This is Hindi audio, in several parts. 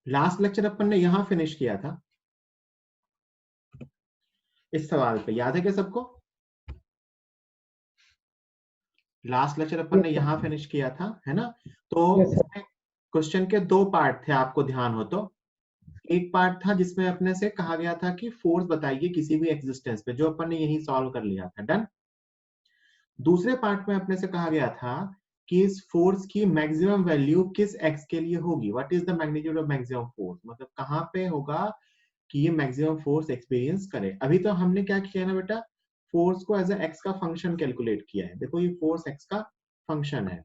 लास्ट लेक्चर अपन ने यहां फिनिश किया था इस सवाल पे, याद है क्या सबको? लास्ट लेक्चर अपन ने यस यहां सर। फिनिश किया था, है ना? तो यस सर। इसमें क्वेश्चन के दो पार्ट थे, आपको ध्यान हो तो। एक पार्ट था जिसमें अपने से कहा गया था कि फोर्स बताइए किसी भी एक्सिस्टेंस पे, जो अपन ने यही सॉल्व कर लिया था, डन। दूसरे पार्ट में अपने से कहा गया था कि इस फोर्स की मैक्सिमम वैल्यू किस एक्स के लिए होगी, what is the magnitude of maximum force, मतलब कहां पे होगा कि ये मैक्सिमम फोर्स एक्सपीरियंस करे। अभी तो हमने क्या किया ना बेटा, फोर्स को एज एक्स का फंक्शन कैलकुलेट किया है। देखो ये फोर्स एक्स का फंक्शन है।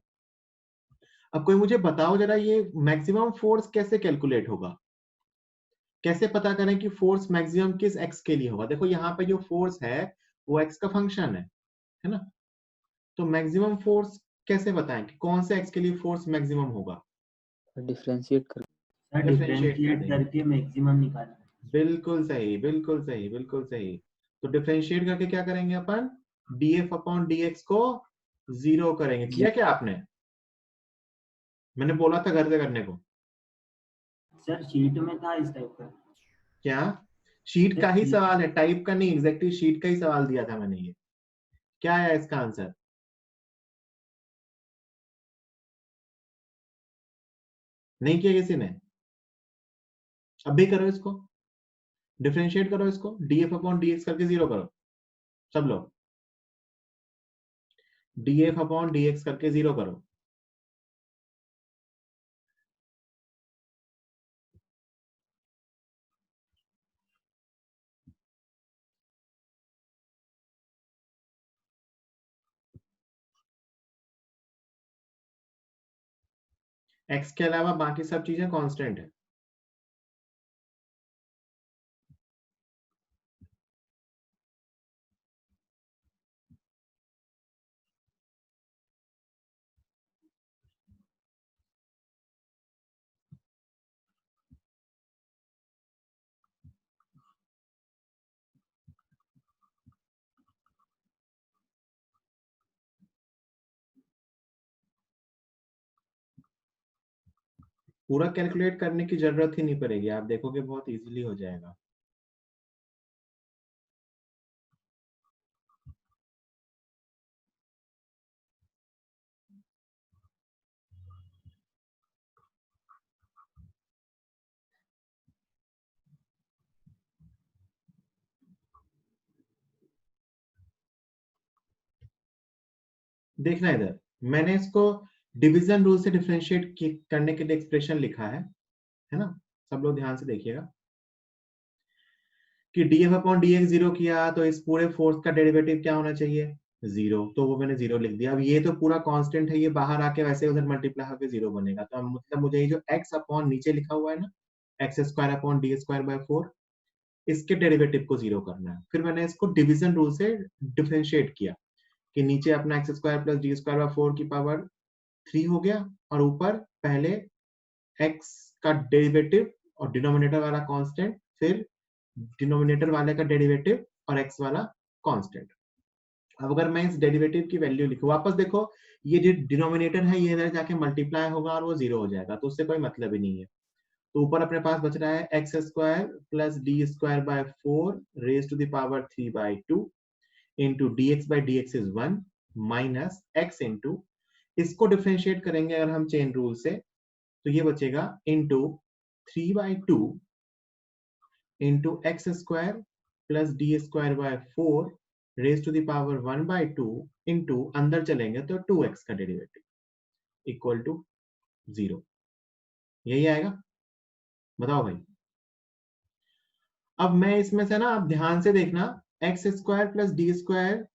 अब कोई मुझे बताओ जरा, ये मैक्सिमम फोर्स कैसे कैलकुलेट होगा, कैसे पता करें कि फोर्स मैक्सिमम किस एक्स के लिए होगा? देखो यहाँ पे जो फोर्स है वो एक्स का फंक्शन है ना? तो मैक्सिमम फोर्स कैसे बताएं कि कौन से एक्स के लिए फोर्स मैक्सिमम होगा? डिफरेंशिएट कर। सर डिफरेंशिएट कर डिफरेंशिएट देंगे। करके मैक्सिमम निकालना है। बिल्कुल सही, बिल्कुल सही, बिल्कुल सही। तो डिफरेंशिएट करके क्या करेंगे अपन, df अपॉन dx को जीरो करेंगे। किया क्या आपने? मैंने बोला था घर से करने को। सर शीट में था इस टाइप का। क्या? शीट सर का ही शीट सवाल है, टाइप का नहीं, एग्जैक्टली शीट का ही सवाल दिया था मैंने। ये क्या है इसका आंसर? नहीं किया किसी ने? अब भी करो इसको, डिफरेंशिएट करो इसको, df अपॉन dx करके जीरो करो सब लोग। df अपॉन dx करके जीरो करो। x के अलावा बाकी सब चीजें कांस्टेंट है। पूरा कैलकुलेट करने की जरूरत ही नहीं पड़ेगी, आप देखोगे बहुत इजीली हो जाएगा। देखना इधर, मैंने इसको डिवीजन रूल से डिफरेंशिएट करने के लिए एक्सप्रेशन लिखा है ना? सब लोग ध्यान से देखिएगा कि df अपॉन dx जीरो किया तो इस पूरे फोर्स का डेरिवेटिव क्या होना चाहिए, जीरो। तो वो मैंने जीरो लिख दिया। अब ये तो पूरा कांस्टेंट है, ये बाहर आके वैसे उधर मल्टीप्लाई होकर जीरो बनेगा। तो अब मतलब मुझे ये जो x अपॉन नीचे लिखा हुआ है ना, x square upon D square by four, इसके डेरिवेटिव को जीरो करना है। फिर मैंने इसको डिवीजन रूल से डिफरेंशिएट किया कि नीचे अपना x square plus D square by four की पावर थ्री हो गया, और ऊपर पहले x का डेरिवेटिव और डिनोमिनेटर वाला कांस्टेंट, फिर डिनोमिनेटर वाले का डेरिवेटिव और x वाला कांस्टेंट। अब अगर मैं इस डेरिवेटिव की वैल्यू लिखूं, वापस देखो, ये जो डिनोमिनेटर है ये इधर जाके मल्टीप्लाई होगा और वो जीरो हो जाएगा, तो उससे कोई मतलब ही नहीं है। तो ऊपर अपने पास बच रहा है x square plus D square by four raise to the power three by two into D x by d x is one minus x into, इसको डिफ्रेंशिएट करेंगे अगर हम चेन रूल से, तो ये बचेगा into three by two into x square plus D square by four raise to the power one by two into, अंदर चलेंगे तो टू एक्स का डेरिवेटिव इक्वल टू जीरो। यही आएगा, बताओ भाई। अब मैं इसमें से ना, आप ध्यान से देखना, X square plus D square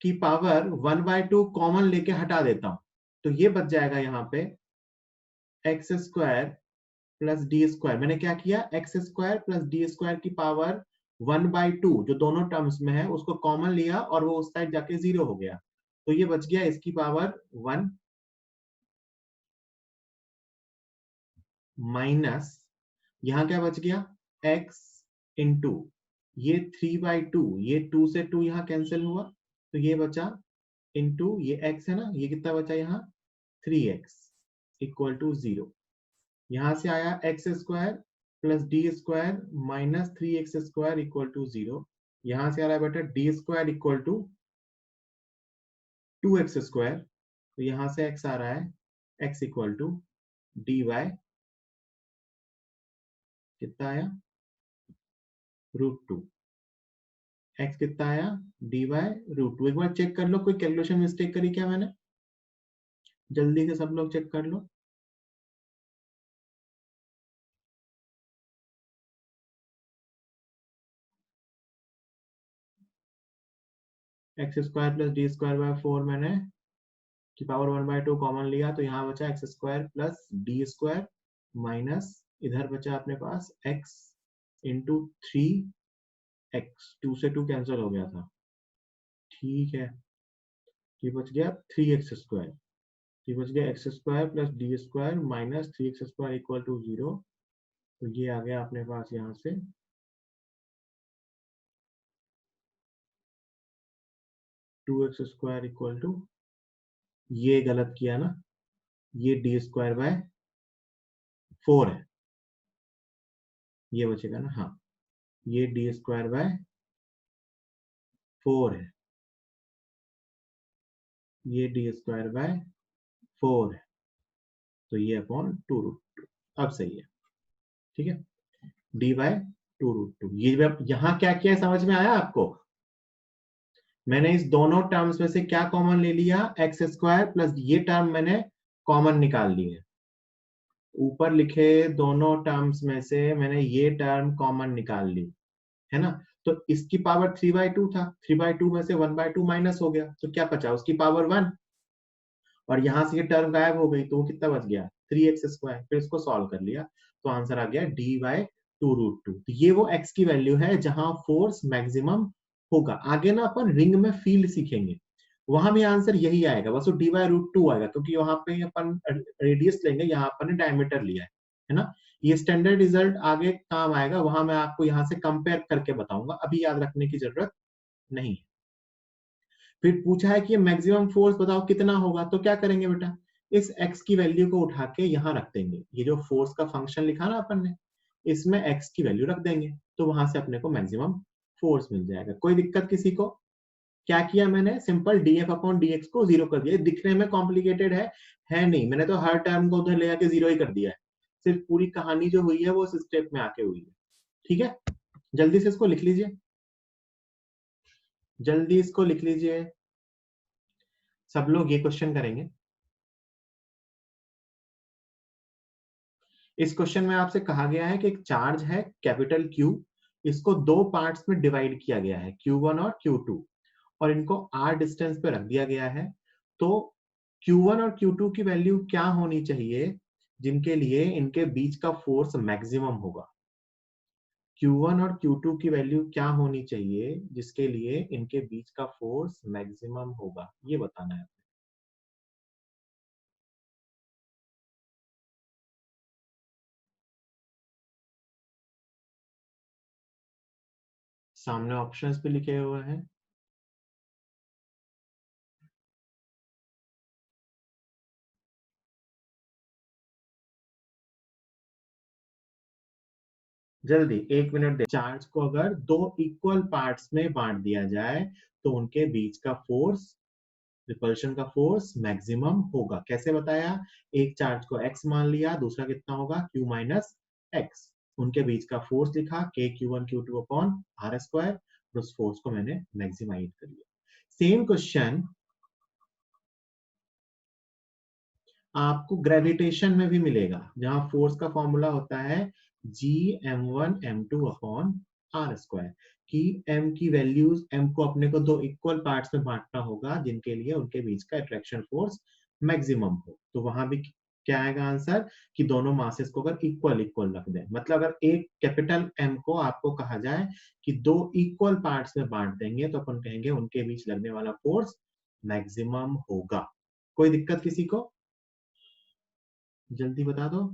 की power one by two common लेके हटा देता हूं, तो ये बच जाएगा यहाँ पे x square plus D square. मैंने क्या किया, x square plus D square की पावर वन बाई टू जो दोनों टर्म्स में है उसको कॉमन लिया और वो उस साइड जाके जीरो हो गया, तो ये बच गया इसकी पावर वन माइनस, यहां क्या बच गया, x इंटू ये थ्री बाई टू, ये टू से टू यहां कैंसिल हुआ, तो ये बचा इंटू ये x है ना, ये कितना बचा यहाँ, three x equal to zero. यहां से आया x square plus D square minus 3x² equal to 0। यहां से आ रहा है बेटा D square equal to 2x²। तो यहां से x आ रहा है x इक्वल टू dy, कितना आया √2। x कितना आया dy √2। एक बार चेक कर लो कोई कैलकुलेशन मिस्टेक करी क्या मैंने, जल्दी से सब लोग चेक कर लो। x² प्लस d² 4 मैंने की पावर 1/2 कॉमन लिया, तो यहाँ बचा x² प्लस d² माइनस इधर बचा अपने पास x इंटू 3x, 2 से 2 कैंसिल हो गया था, ठीक है। ये बच गया 3x², ये बच गया x² plus d² minus 3x² equal to 0। तो ये आ गया अपने पास यहाँ से 2x² इक्वल टू, ये गलत किया ना, ये d²/4 है, ये बचेगा ना, हाँ ये d²/4 है, ये d²/4 है, तो ये अपॉन 2√2 अब सही है, ठीक है। d/2√2। ये यहाँ क्या क्या समझ में आया आपको, मैंने इस दोनों टर्म्स में से क्या कॉमन ले लिया, x² प्लस ये टर्म मैंने कॉमन निकाल ली है, ऊपर लिखे दोनों टर्म्स में से मैंने ये टर्म कॉमन निकाल ली है ना। तो इसकी पावर 3/2 था, 3/2 में से 1/2 माइनस हो गया, तो क्या बचा उसकी पावर 1, और यहां से ये टर्म गायब हो गई, तो कितना बच गया 3x²। फिर इसको सॉल्व कर लिया तो आंसर आ गया d/2√2। तो ये वो x की वैल्यू है जहां फोर्स मैक्सिमम होगा। आगे ना अपन रिंग में फील्ड सीखेंगे, वहां भी आंसर यही आएगा, बस वो d/√2 आएगा, क्योंकि वहां पे अपन रेडियस लेंगे, यहाँ अपन ने डायमीटर लिया है ना। ये स्टैंडर्ड रिजल्ट आगे काम आएगा, वहां मैं आपको यहाँ से कंपेयर करके बताऊंगा, अभी याद रखने की जरूरत नहीं है। फिर पूछा है कि ये मैक्सिमम फोर्स बताओ कितना होगा, तो क्या करेंगे बेटा, इस x की वैल्यू को उठा के यहाँ रख देंगे, ये जो फोर्स का फंक्शन लिखा ना अपन ने, इसमें x की वैल्यू रख देंगे, तो वहां से अपने को मैक्सिमम फोर्स मिल जाएगा। कोई दिक्कत किसी को, क्या किया मैंने, सिंपल df/dx को 0 कर दिया। दिखने में कॉम्प्लिकेटेड है नहीं, मैंने तो हर टर्म को उधर ले आके 0 ही कर दिया है, सिर्फ पूरी कहानी जो हुई है वो उस स्टेप में आके हुई है, ठीक है। जल्दी से इसको लिख लीजिए, जल्दी इसको लिख लीजिए, सब लोग ये क्वेश्चन करेंगे। इस क्वेश्चन में आपसे कहा गया है कि एक चार्ज है कैपिटल Q, इसको दो पार्ट्स में डिवाइड किया गया है, Q1 और Q2, और इनको r डिस्टेंस पे रख दिया गया है। तो Q1 और Q2 की वैल्यू क्या होनी चाहिए जिनके लिए इनके बीच का फोर्स मैक्सिमम होगा, Q1 और Q2 की वैल्यू क्या होनी चाहिए जिसके लिए इनके बीच का फोर्स मैक्सिमम होगा, ये बताना है। सामने ऑप्शंस भी लिखे हुए हैं, जल्दी 1 मिनट दे। चार्ज को अगर दो इक्वल पार्ट्स में बांट दिया जाए तो उनके बीच का फोर्स, रिपल्शन का फोर्स मैक्सिमम होगा। कैसे बताया, एक चार्ज को x मान लिया, दूसरा कितना होगा q माइनस x, उनके बीच का फोर्स लिखा k q1 q2 upon r², उस फोर्स को मैंने मैक्सिमाइज कर लिया। सेम क्वेश्चन आपको ग्रेविटेशन में भी मिलेगा, जहां फोर्स का फॉर्मूला होता है Gm1m2 अपॉन r², कि m की वैल्यूज, m को अपने को दो इक्वल पार्ट्स में बांटना होगा जिनके लिए उनके बीच का अट्रैक्शन फोर्स मैक्सिमम हो। तो वहां भी क्या आएगा आंसर, कि दोनों मासेस को अगर इक्वल इक्वल रख दें, मतलब अगर एक कैपिटल M को आपको कहा जाए कि दो इक्वल पार्ट्स में बांट देंगे, तो अपन कहेंगे उनके बीच लगने वाला फोर्स मैक्सिमम होगा। कोई दिक्कत किसी को, जल्दी बता दो।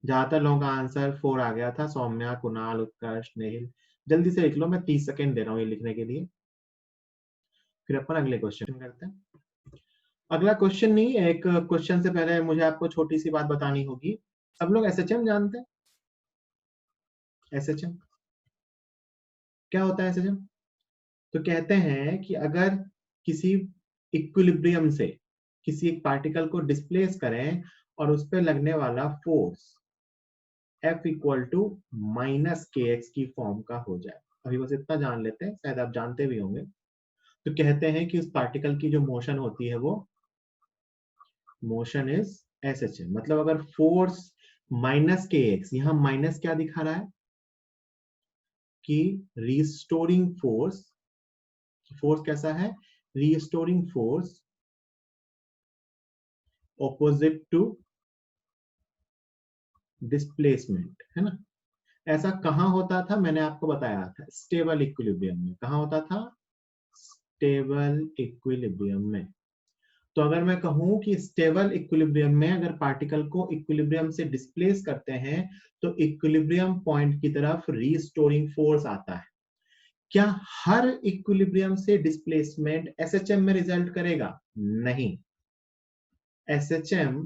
ज्यादातर लोगों का आंसर 4 आ गया था, सौम्या, कुणाल, उत्कर्ष, नेहिल, जल्दी से लिख लो, मैं 30 सेकेंड दे रहा हूँ ये लिखने के लिए, फिर अपन अगले क्वेश्चन करते हैं। अगला क्वेश्चन नहीं, एक क्वेश्चन से पहले मुझे आपको छोटी सी बात बतानी होगी। सब लोग एसएचएम जानते हैं? एसएचएम क्या होता है? एसएचएम तो कहते हैं कि अगर किसी इक्विलिब्रियम से किसी एक पार्टिकल को डिस्प्लेस करें और उस पर लगने वाला force F equal to minus k x की फॉर्म का हो जाए। अभी बस इतना जान लेते हैं, शायद आप जानते भी होंगे। तो कहते हैं कि उस पार्टिकल की जो मोशन होती है वो मोशन इज एसएचएम। मतलब अगर फोर्स माइनस के एक्स, यहां माइनस क्या दिखा रहा है कि रिस्टोरिंग फोर्स, फोर्स कैसा है? Restoring force opposite to displacement, है ना। ऐसा कहां होता था? मैंने आपको बताया था, स्टेबल इक्विलिब्रियम में। कहां होता था? स्टेबल इक्विलिब्रियम में। तो अगर मैं कहूं कि स्टेबल इक्विलिब्रियम में अगर पार्टिकल को इक्विलिब्रियम से डिस्प्लेस करते हैं तो इक्विलिब्रियम पॉइंट की तरफ रीस्टोरिंग फोर्स आता है। क्या हर इक्विलिब्रियम से डिस्प्लेसमेंट एसएचएम में रिजल्ट करेगा? नहीं। एसएचएम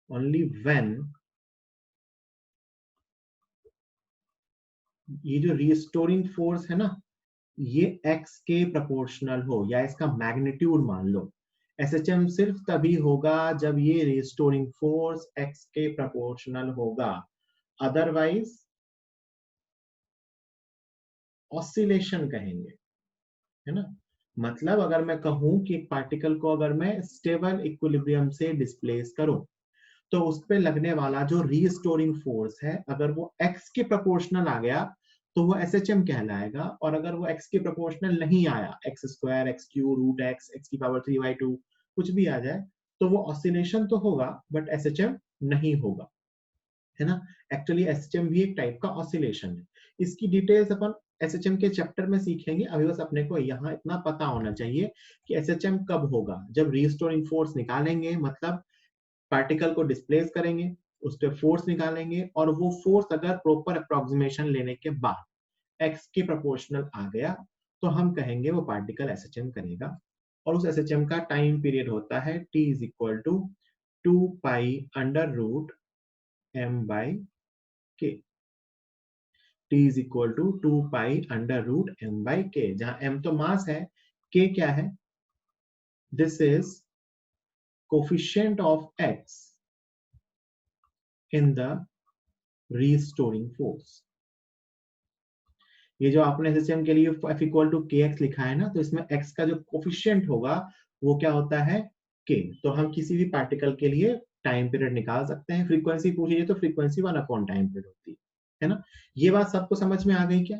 ओनली व्हेन ये जो रीस्टोरिंग फोर्स है ना, ये x के प्रोपोर्शनल हो या इसका मैग्नीट्यूड मान लो। एसएचएम सिर्फ तभी होगा जब ये रिस्टोरिंग फोर्स x के प्रोपोर्शनल होगा, अदरवाइज ऑसिलेशन कहेंगे, है ना। मतलब अगर मैं कहूं कि एक पार्टिकल को अगर मैं स्टेबल इक्विलिब्रियम से डिस्प्लेस करूं तो उस पे लगने वाला जो रीस्टोरिंग फोर्स है अगर वो x के प्रोपोर्शनल आ गया तो वो एसएचएम कहलाएगा, और अगर वो x के प्रोपोर्शनल नहीं आया, x square, x cube, root x, x की पावर 3/2 कुछ भी आ जाए, तो वो ऑसिलेशन तो होगा बट एसएचएम नहीं होगा, है ना। एक्चुअली एसएचएम भी एक टाइप का ऑसिलेशन है। इसकी डिटेल्स अपन एसएचएम के चैप्टर में सीखेंगे। अभी बस अपने को यहाँ इतना पता होना चाहिए कि एसएचएम कब होगा? जब रीस्टोरिंग फोर्स निकालेंगे, मतलब पार्टिकल को डिस्प्लेस करेंगे, उस पर फोर्स निकालेंगे, और वो फोर्स अगर प्रॉपर अप्रोक्सीमेशन लेने के बाद x के प्रोपोर्शनल आ गया तो हम कहेंगे वो पार्टिकल एसएचएम करेगा। और उस एसएचएम का टाइम पीरियड होता है t is equal to 2 pi under root m by k. t is equal to 2 pi under root m by k, जहां m तो मास है, k क्या है? This is coefficient of x in the restoring force। ये जो आपने एसएचएम के लिए f इक्वल टू के एक्स लिखा है ना, तो इसमें x का जो कोफिशिएंट होगा वो क्या होता है? k। तो हम किसी भी पार्टिकल के लिए टाइम पीरियड निकाल सकते हैं। फ्रीक्वेंसी पूछिए तो फ्रीक्वेंसी 1/टाइम पीरियड होती है ना। ये बात सबको समझ में आ गई क्या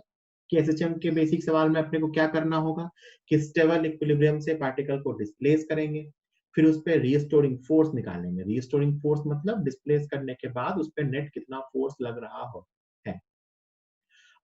कि एसएचएम के बेसिक सवाल में अपने को क्या करना होगा कि स्टेबल इक्विलिब्रियम से पार्टिकल को डिस्प्लेस करेंगे, फिर उस पर रीस्टोरिंग फोर्स निकालेंगे। रीस्टोरिंग फोर्स मतलब डिस्प्लेस करने के बाद उस पर नेट कितना फोर्स लग रहा हो है।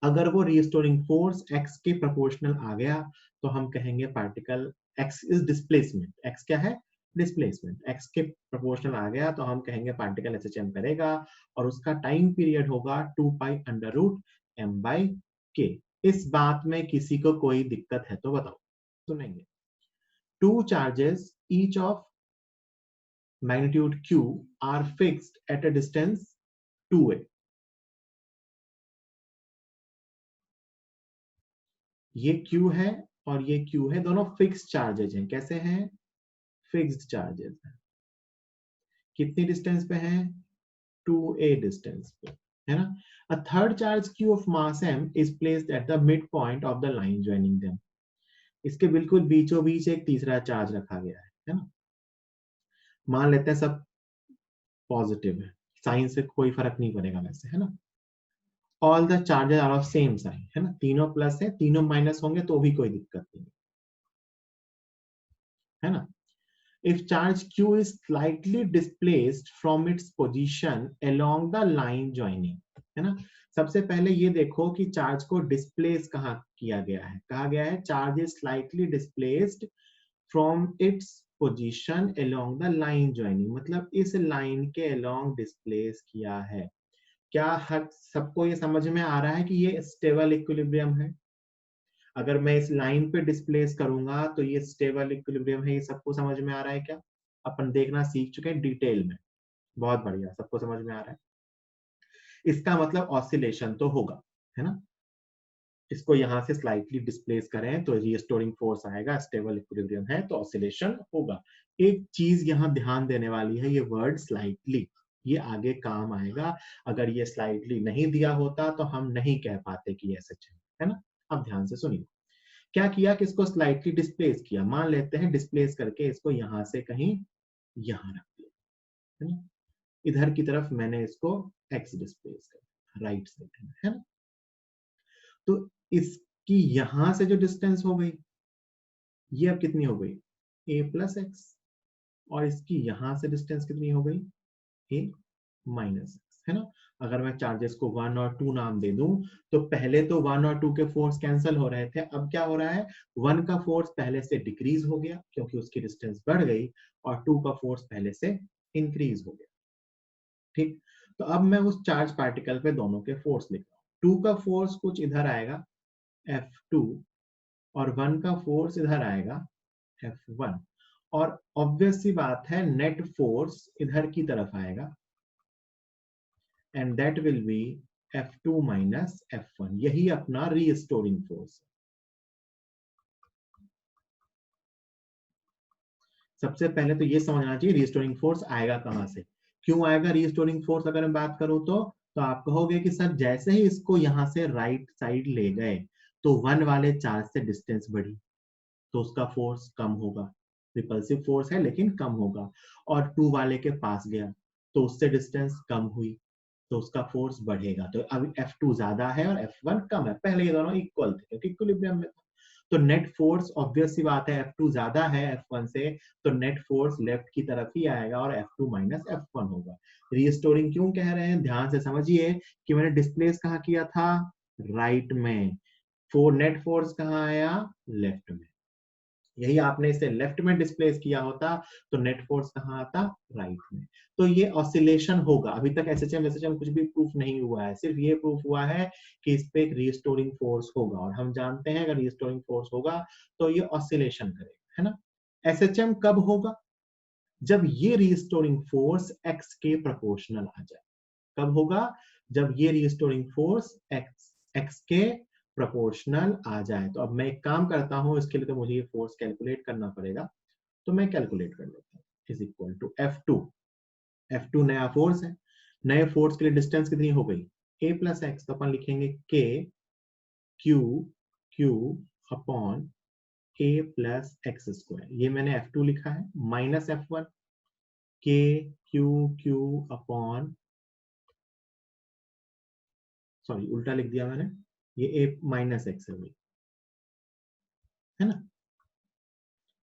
अगर वो रीस्टोरिंग फोर्स x के प्रोपोर्शनल आ गया तो हम कहेंगे particle x is displacement. x क्या है? डिस्प्लेसमेंट। x के प्रोपोर्शनल आ गया तो हम कहेंगे पार्टिकल एसएचएम करेगा, और उसका टाइम पीरियड होगा 2 pi under root m by k. इस बात में किसी को कोई दिक्कत है तो बताओ। सुनेंगे। Two charges each of magnitude q are fixed at a distance 2a। ये Q है और ये Q है, दोनों फिक्स्ड चार्जेज हैं। कैसे हैं? फिक्स्ड चार्जेज हैं। कितनी डिस्टेंस पे हैं? 2a डिस्टेंस पे, है ना। A third charge Q of mass m is placed at the midpoint of the line joining them। इसके बिल्कुल बीचों बीच एक तीसरा चार्ज रखा गया है ना। मान लेते हैं सब पॉजिटिव है, साइन से कोई फर्क नहीं पड़ेगा वैसे, है ना। All the charges are of same sign, है ना। तीनों प्लस है, तीनों माइनस होंगे तो भी कोई दिक्कत नहीं है ना। If charge q is slightly displaced from its position along the line joining, है ना। सबसे पहले ये देखो कि चार्ज को डिस्प्लेस कहाँ किया गया है। कहा गया है charge is slightly displaced from its position along the line joining, मतलब इस लाइन के along डिस्प्लेस किया है। क्या हर सबको ये समझ में आ रहा है कि ये स्टेबल इक्विलिब्रियम है? अगर मैं इस लाइन पे डिस्प्लेस करूंगा तो ये स्टेबल इक्विलिब्रियम है। ये सबको समझ में आ रहा है क्या? अपन देखना सीख चुके हैं डिटेल में। बहुत बढ़िया, सबको समझ में आ रहा है। इसका मतलब ऑसिलेशन तो होगा, है ना। इसको यहां से स्लाइटली डिस्प्लेस करें तो रीस्टोरिंग फोर्स आएगा, स्टेबल इक्विलिब्रियम है तो ऑसिलेशन होगा। एक चीज यहां ध्यान देने वाली है, ये वर्ड स्लाइटली, ये आगे काम आएगा। अगर ये स्लाइटली नहीं दिया होता तो हम नहीं कह पाते कि ऐसे है ना। अब ध्यान से सुनिए, क्या किया कि इसको स्लाइटली डिस्प्लेस किया, मान लेते हैं डिस्प्लेस करके इसको यहां से कहीं यहां रख दिया, है ना। इधर की तरफ मैंने इसको एक्स डिस्प्लेस कर, राइट साइड में, है ना। तो इसकी यहां से जो डिस्टेंस हो गई, ये अब कितनी हो गई, a प्लस एक्स, और इसकी यहां से डिस्टेंस कितनी हो गई, a माइनस एक्स, है ना। अगर मैं चार्जेस को 1 और 2 नाम दे दूं तो पहले तो 1 और 2 के फोर्स कैंसिल हो रहे थे, अब क्या हो रहा है, 1 का फोर्स पहले से डिक्रीज हो गया क्योंकि उसकी डिस्टेंस बढ़ गई, और 2 का फोर्स पहले से इंक्रीज हो गया। ठीक, तो अब मैं उस चार्ज पार्टिकल पे दोनों के फोर्स लिख रहा हूं। 2 का फोर्स कुछ इधर आएगा F2, और 1 का फोर्स इधर आएगा F1, और ऑब्वियस सी बात है नेट फोर्स इधर की तरफ आएगा, and that will be F2 minus F1, यही अपना रीस्टोरिंग फोर्स। सबसे पहले तो ये समझना चाहिए रीस्टोरिंग फोर्स आएगा कहां से, क्यों आएगा रीस्टोरिंग फोर्स। अगर मैं बात करूं तो आप कहोगे कि सर जैसे ही इसको यहां से राइट साइड ले गए तो 1 वाले चार्ज से डिस्टेंस बढ़ी तो उसका फोर्स कम होगा, रिपल्सिव फोर्स है लेकिन कम होगा, और 2 वाले के पास गया तो उससे डिस्टेंस कम हुई तो उसका फोर्स बढ़ेगा। तो अब F2 ज्यादा है और F1 कम है, पहले ये दोनों इक्वल थे क्योंकि इक्विलिब्रियम में था। तो नेट फोर्स ऑब्वियस सी बात है F2 ज्यादा है F1 से, तो नेट फोर्स लेफ्ट की तरफ ही आएगा और F2 माइनस F1 होगा। रीस्टोरिंग क्यों कह रहे हैं, ध्यान से समझिए कि मैंने डिस्प्लेस कहाँ किया था, राइट में, नेट फोर्स कहाँ आया, लेफ्ट में। यही आपने इसे लेफ्ट में डिस्प्लेस किया होता तो नेट फोर्स कहाँ आता, राइट में। तो ये ऑसिलेशन होगा। अभी तक एसएचएम कुछ भी प्रूफ नहीं हुआ है, सिर्फ ये प्रूफ हुआ है कि इस पे एक रीस्टोरिंग फोर्स होगा, और हम जानते हैं अगर रीस्टोरिंग फोर्स होगा तो ये ऑसिलेशन करेगा, है ना। एसएचएम कब होगा, जब ये रीस्टोरिंग फोर्स एक्स के प्रोपोर्शनल आ जाए। कब होगा, जब ये रीस्टोरिंग फोर्स एक्स के प्रोपोर्शनल आ जाए। तो अब मैं एक काम करता हूं, इसके लिए तो मुझे ये फोर्स कैलकुलेट करना पड़ेगा, तो मैं कैलकुलेट कर लेता हूँ। इज इक्वल टू F2 नया फोर्स है, नए फोर्स के लिए डिस्टेंस कितनी हो गई, a प्लस एक्स, तो अपन लिखेंगे k Q upon a plus x square, ये मैंने F2 लिखा है, minus F1 k Q upon, sorry उल्टा लिख दिया मैंने, ये a माइनस एक्स है ना।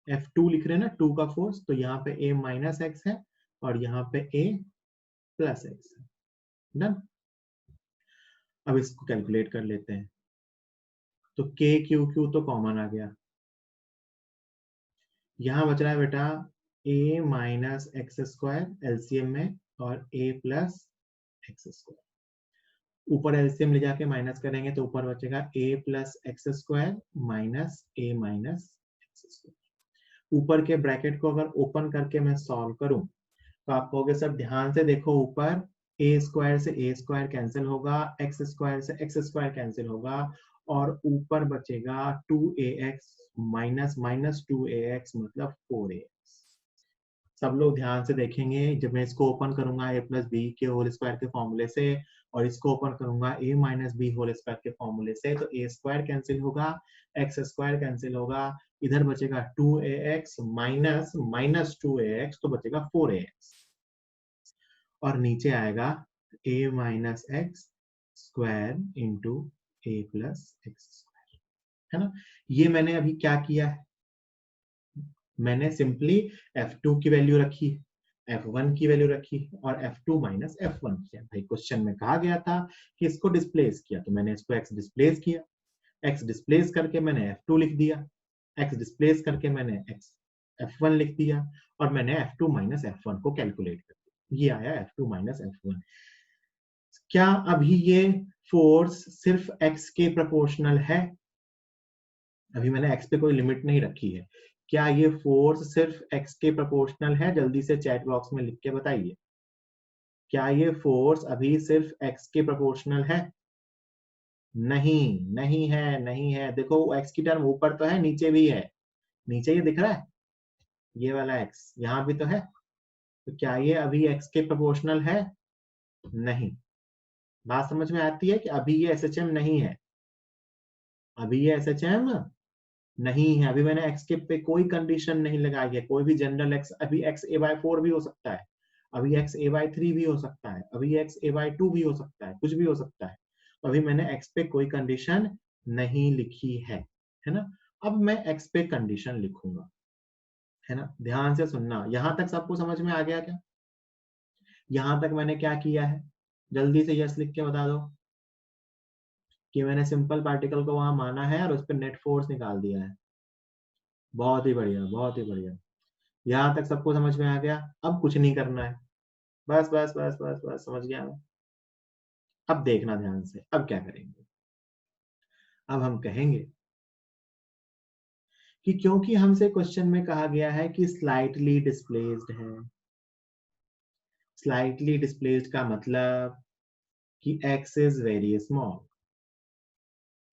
F2 लिख रहे हैं ना, 2 का फोर्स, तो यहाँ पे a माइनस एक्स है और यहाँ पे a प्लस एक्स है, डन। अब इसको कैलकुलेट कर लेते हैं, तो k क्यू तो कॉमन आ गया, यहाँ बच रहा है बेटा a minus x square LCM में और a प्लस एक्स स्क्वायर। ऊपर एलसीएम ले जाके माइनस करेंगे तो ऊपर बचेगा a plus x square minus a minus x square. ऊपर के ब्रैकेट को अगर ओपन करके मैं सॉल्व करूं तो आप कहोगे सर ध्यान से देखो, ऊपर a स्क्वायर से a स्क्वायर कैंसिल होगा, x स्क्वायर से x स्क्वायर कैंसिल होगा, और ऊपर बचेगा 2ax माइनस माइनस 2ax मतलब 4ax। सब लोग ध्यान से देखेंगे, जब मैं इसको ओपन करूंगा a प्लस बी के होल स्क्वायर के फॉर्मूले से, और इसको ओपन करूंगा a minus b whole square के फॉर्मूले से, तो a स्क्वायर कैंसिल होगा, x स्क्वायर कैंसिल होगा, इधर बचेगा 2ax माइनस माइनस 2ax, तो बचेगा 4ax, और नीचे आएगा a minus x square into A plus x square, है ना। ये मैंने अभी क्या किया है, मैंने सिंपली F2 की वैल्यू रखी, F1 की वैल्यू रखी और F2 माइनस F1 किया। भाई क्वेश्चन में कहा गया था कि इसको डिस्प्लेस किया, तो मैंने इसको x डिस्प्लेस किया, x डिस्प्लेस करके मैंने F2 लिख दिया, x डिस्प्लेस करके मैंने F1 लिख दिया, और मैंने F2 माइनस F1 को कैलकुलेट कर दिया, ये आया F2 माइनस F1। क्या अभी ये फोर्स सिर्फ x के प्रोपोर्शनल है, अभी मैंने x पे कोई लिमिट नहीं रखी है, क्या ये फोर्स सिर्फ x के प्रोपोर्शनल है, जल्दी से चैट बॉक्स में लिख के बताइए। क्या ये फोर्स अभी सिर्फ x के प्रोपोर्शनल है? नहीं, नहीं है, नहीं है। देखो x की टर्म ऊपर तो है, नीचे भी है। नीचे ये दिख रहा है, ये वाला x यहाँ भी तो है। तो क्या ये अभी x के प्रोपोर्शनल है? नहीं। बात समझ में आती है कि अभी ये SHM नहीं है, अभी ये SHM नहीं है। अभी मैंने x के पे कोई कंडीशन नहीं लगाई है, कोई भी जनरल x, अभी x a/4 भी हो सकता है, अभी x a/3 भी हो सकता है, अभी x a/2 भी हो सकता है, कुछ भी हो सकता है। तो अभी मैंने x पे कोई कंडीशन नहीं लिखी है ना। अब मैं x पे कंडीशन लिखूंगा, है ना। ध्यान से सुनना, यहां तक सबको समझ में आ गया क्या? यहां तक मैंने क्या किया है, जल्दी से यस लिख के बता दो कि मैंने सिंपल पार्टिकल को वहां माना है और उस पर नेट फोर्स निकाल दिया है। बहुत ही बढ़िया, बहुत ही बढ़िया। यहाँ तक सबको समझ में आ गया? अब कुछ नहीं करना है, बस बस बस बस बस, समझ गया मैं। अब देखना ध्यान से, अब क्या करेंगे। अब हम कहेंगे कि क्योंकि हमसे क्वेश्चन में कहा गया है कि स्लाइटली डिस्प्लेस्ड है, स्लाइटली डिस्प्लेस्ड का मतलब कि x is very small,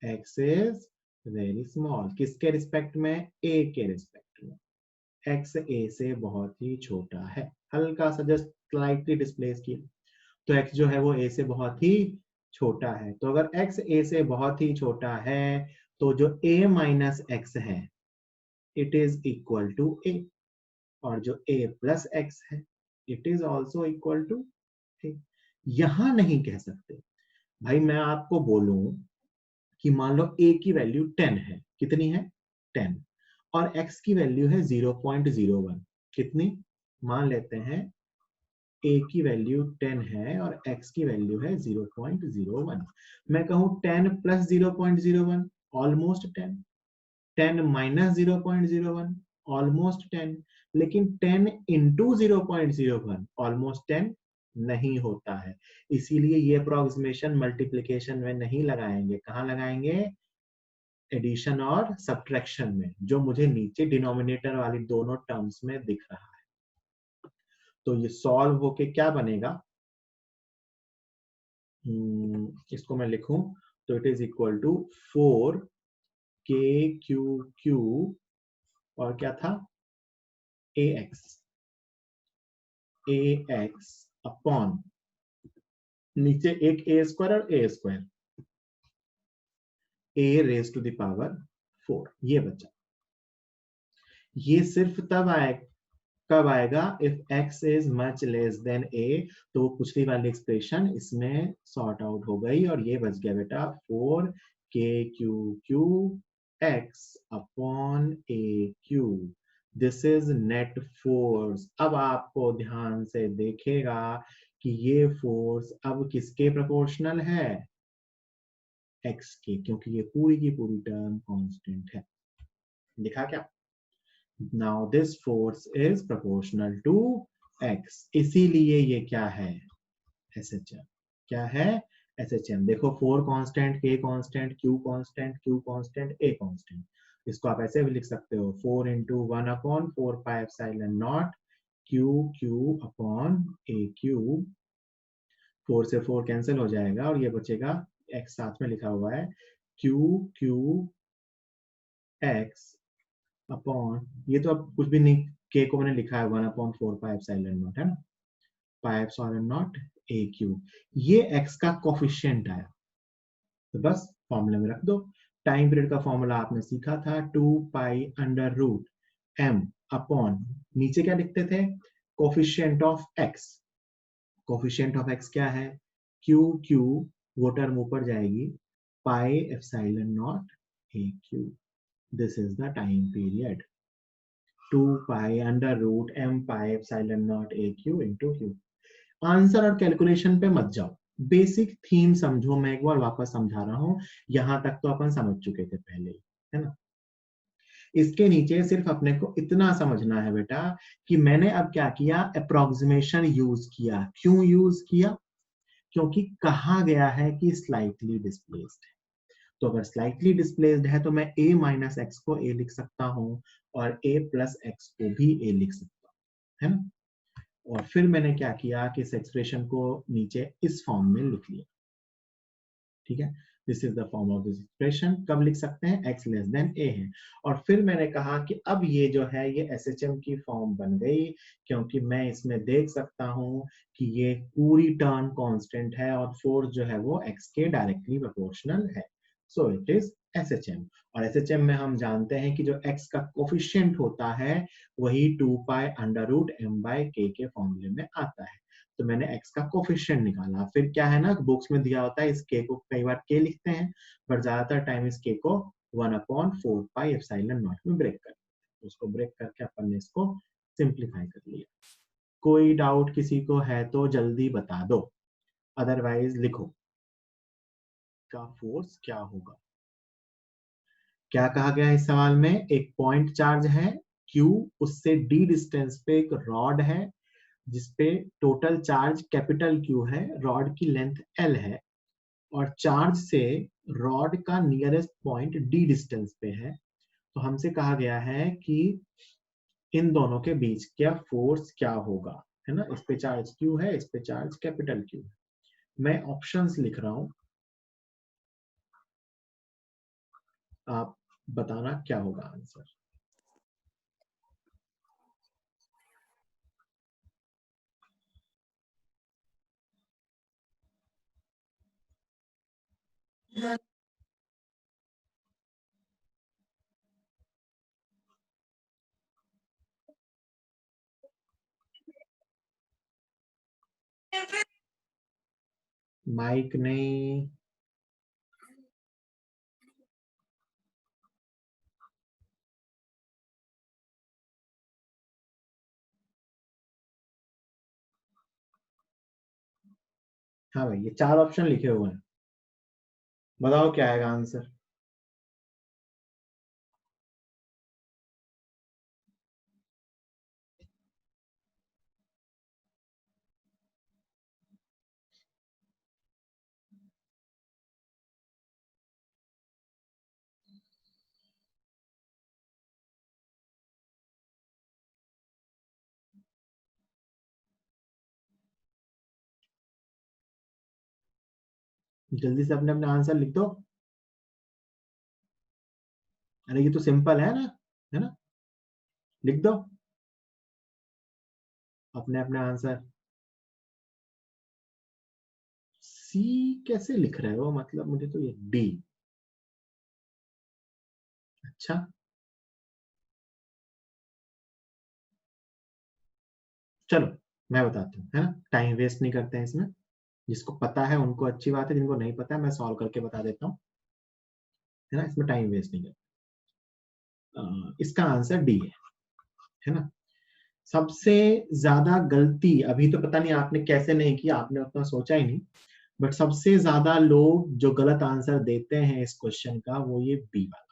x is very small. किसके रिस्पेक्ट में? a के रिस्पेक्ट में। x a से बहुत ही छोटा है, हल्का सा जस्ट स्लाइटली डिस्प्लेस किया, तो x जो है वो a से बहुत ही छोटा है। तो अगर x a से बहुत ही छोटा है तो जो a माइनस x है it is equal to a, और जो a प्लस x है it is also equal to a। यहां नहीं कह सकते भाई, मैं आपको बोलूं कि मान लो a की वैल्यू 10 है, कितनी है? 10, और x की वैल्यू है 0.01, कितनी? मान लेते हैं a की वैल्यू 10 है और x की वैल्यू है 0.01। मैं कहूं 10 प्लस 0.01 ऑलमोस्ट 10, 10 माइनस 0.01 ऑलमोस्ट 10, लेकिन 10 इंटू 0.01 ऑलमोस्ट 10 नहीं होता है। इसीलिए ये अप्रोक्सीमेशन मल्टीप्लिकेशन में नहीं लगाएंगे, कहाँ लगाएंगे? एडिशन और सब्ट्रैक्शन में, जो मुझे नीचे डिनोमिनेटर वाली दोनों टर्म्स में दिख रहा है। तो ये सॉल्व होके क्या बनेगा, इसको मैं लिखूं तो it is equal to 4k और क्या था? ax अपॉन नीचे एक a स्क्वायर और a square, a raise to the power 4, ये बचा। ये सिर्फ तब आए, कब आएगा? If x is much less than a, तो वो पिछली वाली एक्सप्रेशन इसमें सॉर्ट आउट हो गई और ये बच गया बेटा 4k x upon aq। This is net force. अब आपको ध्यान से देखेगा कि ये फोर्स अब किसके प्रोपोर्शनल है? x के, क्योंकि ये पूरी की पूरी टर्म कांस्टेंट है। दिखा क्या? Now this force is proportional to x, इसीलिए ये क्या है? SHM। क्या है? SHM। देखो 4 constant, k constant, q constant, q constant, a constant. इसको आप ऐसे भी लिख सकते हो 4 into 1 upon 4 pi epsilon naught q upon a cube। 4 से 4 कैंसिल हो जाएगा और ये बचेगा, x साथ में लिखा हुआ है q x अपॉन, ये तो अब कुछ भी नहीं, k को मैंने लिखा है 1/4 पाई एप्सिलॉन नॉट, है ना, पाई एप्सिलॉन नॉट a क्यूब। ये x का कोफिशिएंट आया, तो बस फॉर्मूले में रख दो। टाइम पीरियड का फॉर्मूला आपने सीखा था 2 pi under root m upon, नीचे क्या लिखते थे? Coefficient of x। Coefficient of x क्या है? q, वो टर्म ऊपर जाएगी, pi epsilon naught a cube. This is the time period, 2 pi under root m pi epsilon naught a cube into q. Answer और कैलकुलेशन पे मत जाओ, बेसिक थीम समझो। मैं एक बार वापस समझा रहा हूं, यहां तक तो अपन समझ चुके थे पहले ही, है ना। इसके नीचे सिर्फ अपने को इतना समझना है बेटा कि मैंने अब क्या किया, अप्रोक्सीमेशन यूज किया। क्यों यूज किया? क्योंकि कहा गया है कि स्लाइटली डिस्प्लेस्ड है। तो अगर स्लाइटली डिस्प्लेस्ड है तो मैं a माइनस एक्स को a लिख सकता हूं और a प्लस एक्स को भी a लिख सकता हूं, है ना। और फिर मैंने क्या किया कि इस एक्सप्रेशन को नीचे इस फॉर्म में लिख लिया। ठीक है, this is the form of this expression. कब लिख सकते हैं? x लेस देन a है। और फिर मैंने कहा कि अब ये जो है ये SHM की फॉर्म बन गई, क्योंकि मैं इसमें देख सकता हूं कि ये पूरी टर्म कांस्टेंट है और फोर्स जो है वो x के डायरेक्टली प्रोपोर्शनल है। So it is SHM। और SHM में हम जानते हैं कि जो x का कोफिशिएंट होता है वही 2 पाई अंडर रूट m/k के फॉर्मूले में आता है। तो मैंने x का कोफिशिएंट निकाला। फिर क्या है ना, बुक्स में दिया होता है इस k को कई बार k लिखते हैं, पर ज्यादातर टाइम इस k को 1/4 पाई एप्सिलॉन नॉट में ब्रेक कर, उसको ब्रेक करके अपन ने इसको सिंप्लीफाई कर लिया। कोई डाउट किसी को है तो जल्दी बता दो, अदरवाइज लिखो का फोर्स क्या होगा। क्या कहा गया है इस सवाल में? एक पॉइंट चार्ज है q, उससे d डिस्टेंस पे एक रॉड है जिसपे टोटल चार्ज कैपिटल Q है, रॉड की लेंथ L है, और चार्ज से रॉड का नियरेस्ट पॉइंट D डिस्टेंस पे है। तो हमसे कहा गया है कि इन दोनों के बीच क्या फोर्स क्या होगा, है ना। इस पे चार्ज Q है, इस पे चार्ज कैपिटल Q है। मैं ऑप्शंस लिख रहा हूं, आप बताना क्या होगा आंसर। माइक नहीं, हाँ भाई ये 4 ऑप्शन लिखे हुए हैं, बताओ क्या आएगा आंसर। जल्दी से अपने अपने आंसर लिख दो। अरे ये तो सिंपल है ना, है ना, लिख दो अपने अपने आंसर। सी कैसे लिख रहे हो, मतलब मुझे तो ये डी। अच्छा चलो मैं बताता हूँ, है ना, टाइम वेस्ट नहीं करते हैं इसमें। जिसको पता है उनको अच्छी बात है, जिनको नहीं पता है मैं सॉल्व करके बता देता हूँ, है ना, इसमें टाइम वेस्ट नहीं करते। इसका आंसर डी है ना। सबसे ज्यादा गलती अभी तो पता नहीं आपने कैसे नहीं की, आपने उतना सोचा ही नहीं, बट सबसे ज्यादा लोग जो गलत आंसर देते हैं इस क्वेश्चन का वो ये बी वाला।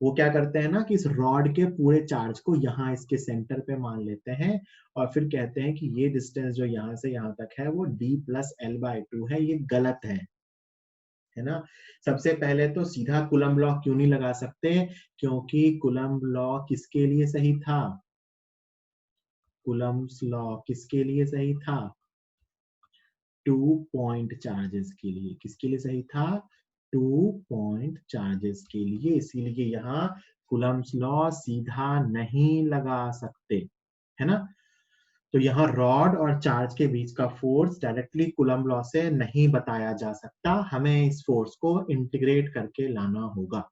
वो क्या करते हैं ना कि इस रॉड के पूरे चार्ज को यहाँ इसके सेंटर पे मान लेते हैं और फिर कहते हैं कि ये डिस्टेंस जो यहाँ से यहाँ तक है वो d+L/2 है। ये गलत है ना। सबसे पहले तो सीधा कूलम्ब लॉ क्यों नहीं लगा सकते, क्योंकि कूलम्ब लॉ किसके लिए सही था? कूलम्ब्स लॉ किसके लिए सही था? 2 पॉइंट चार्जेस के लिए। किसके लिए सही था? 2 पॉइंट चार्जेस के लिए। इसीलिए यहाँ कूलम्ब्स लॉ सीधा नहीं लगा सकते, है ना। तो यहाँ रॉड और चार्ज के बीच का फोर्स डायरेक्टली कूलम्ब लॉ से नहीं बताया जा सकता, हमें इस फोर्स को इंटीग्रेट करके लाना होगा,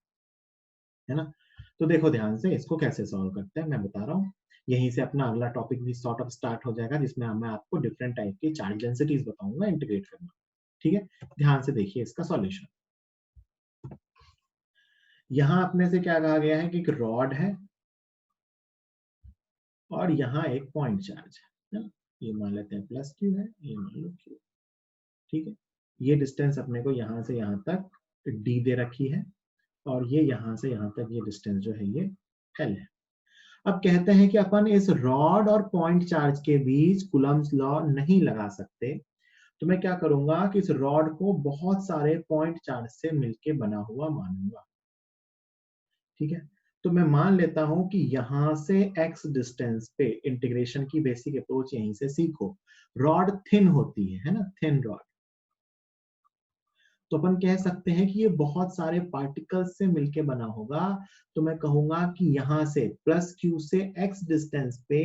है ना। तो देखो ध्यान से इसको कैसे सॉल्व करते हैं मैं बता रहा हूँ। यहीं से अपना अगला टॉपिक भी सॉर्ट ऑफ स्टार्ट हो जाएगा, जिसमें मैं आपको डिफरेंट टाइप की चार्ज डेंसिटीज बताऊंगा इंटीग्रेट करना। ठीक है, ध्यान से देखिए इसका सॉल्यूशन। यहां अपने से क्या कहा गया है कि एक रॉड है और यहाँ एक पॉइंट चार्ज है ना? ये मान लेते हैं प्लस क्यू है, ये मान लो क्यू। ठीक है, ये डिस्टेंस अपने को यहाँ से यहाँ तक डी दे रखी है और ये यहाँ से यहाँ तक ये डिस्टेंस जो है ये एल है। अब कहते हैं कि अपन इस रॉड और पॉइंट चार्ज के बीच कूलम्ब्स लॉ नहीं लगा सकते, तो मैं क्या करूंगा कि इस रॉड को बहुत सारे पॉइंट चार्ज से मिलके बना हुआ मानूंगा। ठीक है, तो मैं मान लेता हूं कि यहां से x डिस्टेंस पे इंटीग्रेशन की बेसिक अप्रोच यहीं से सीखो। रॉड थिन होती है ना, थिन रॉड। तो अपन कह सकते हैं कि ये बहुत सारे पार्टिकल्स से मिलके बना होगा। तो मैं कहूंगा कि यहां से प्लस q से x डिस्टेंस पे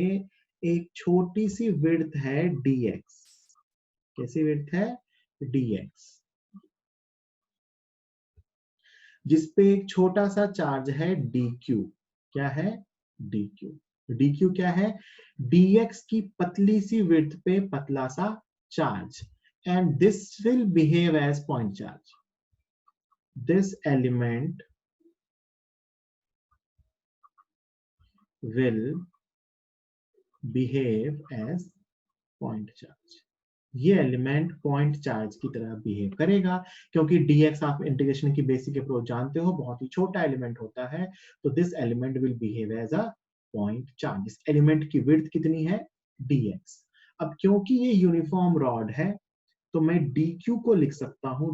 एक छोटी सी विड्थ है dx। कैसी विड्थ है? dx, जिसपे एक छोटा सा चार्ज है dq। क्या है? dq। dq क्या है? dx की पतली सी विड्थ पे पतला सा charge, and this will behave as point charge. This element will behave as point charge। ये एलिमेंट पॉइंट चार्ज की तरह बिहेव करेगा, क्योंकि dx आप इंटीग्रेशन की बेसिक अप्रोच जानते हो, बहुत ही छोटा एलिमेंट होता है। तो this element will behave as a point charge. इस एलिमेंट की विड्थ कितनी है? dx। अब क्योंकि ये यूनिफॉर्म रॉड है, तो मैं dq को लिख सकता हूं,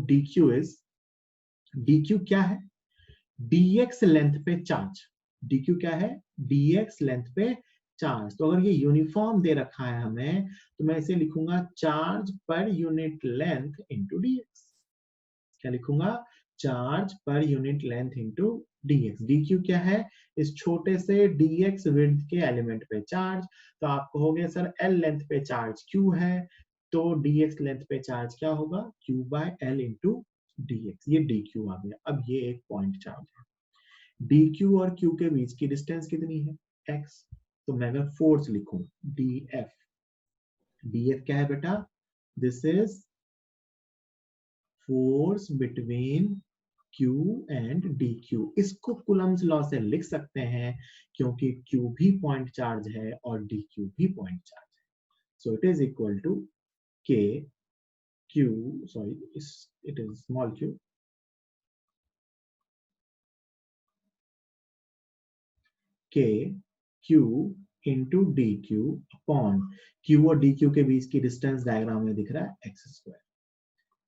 dq क्या है? dx लेंथ पे चार्ज। dq क्या है? dx लेंथ पे चार्ज। तो अगर ये यूनिफॉर्म दे रखा है हमें, तो मैं इसे लिखूंगा charge per unit length into dx। क्या लिखूंगा? Charge per unit length into dx। dq क्या है? इस छोटे से dx विड्थ के एलिमेंट पे चार्ज। तो आप कहोगे सर l लेंथ पे चार्ज q है, तो dx लेंथ पे चार्ज क्या होगा? q by l into dx। ये dq आ गया। अब ये एक पॉइंट चार्ज है। dq और q के बीच की डिस्टेंस कितनी है? x। तो मैं अगर फोर्स लिखूं df, df क्या है बेटा? This is force between q and dq। इसको कुलम्स लॉ से लिख सकते हैं, क्योंकि q भी पॉइंट चार्ज है और dq भी पॉइंट चार्ज है। So it is equal to k q, sorry it is small q, k q into d q upon q और डी क्यू के बीच की डिस्टेंस डायग्राम में दिख रहा है एक्स स्क्वायर,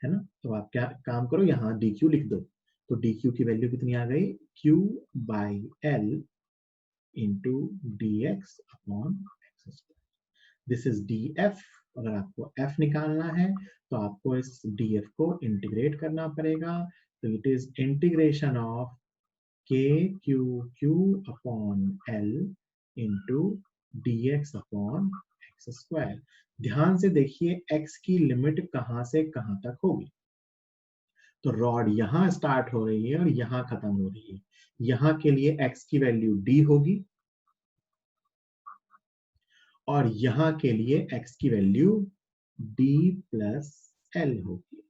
है ना। तो आप क्या काम करो, यहाँ डी क्यू लिख दो। तो डी क्यू की वैल्यू कितनी आ गई? q by L into D x upon x square. This is D F. अगर आपको f निकालना है तो आपको इस df को इंटीग्रेट करना पड़ेगा। तो it is integration of k q q upon l into dx upon x square. ध्यान से देखिए x की लिमिट कहां से कहां तक होगी। तो रॉड यहां स्टार्ट हो रही है और यहां खत्म हो रही है। यहां के लिए x की वैल्यू d होगी और यहां के लिए x की वैल्यू d प्लस l होगी।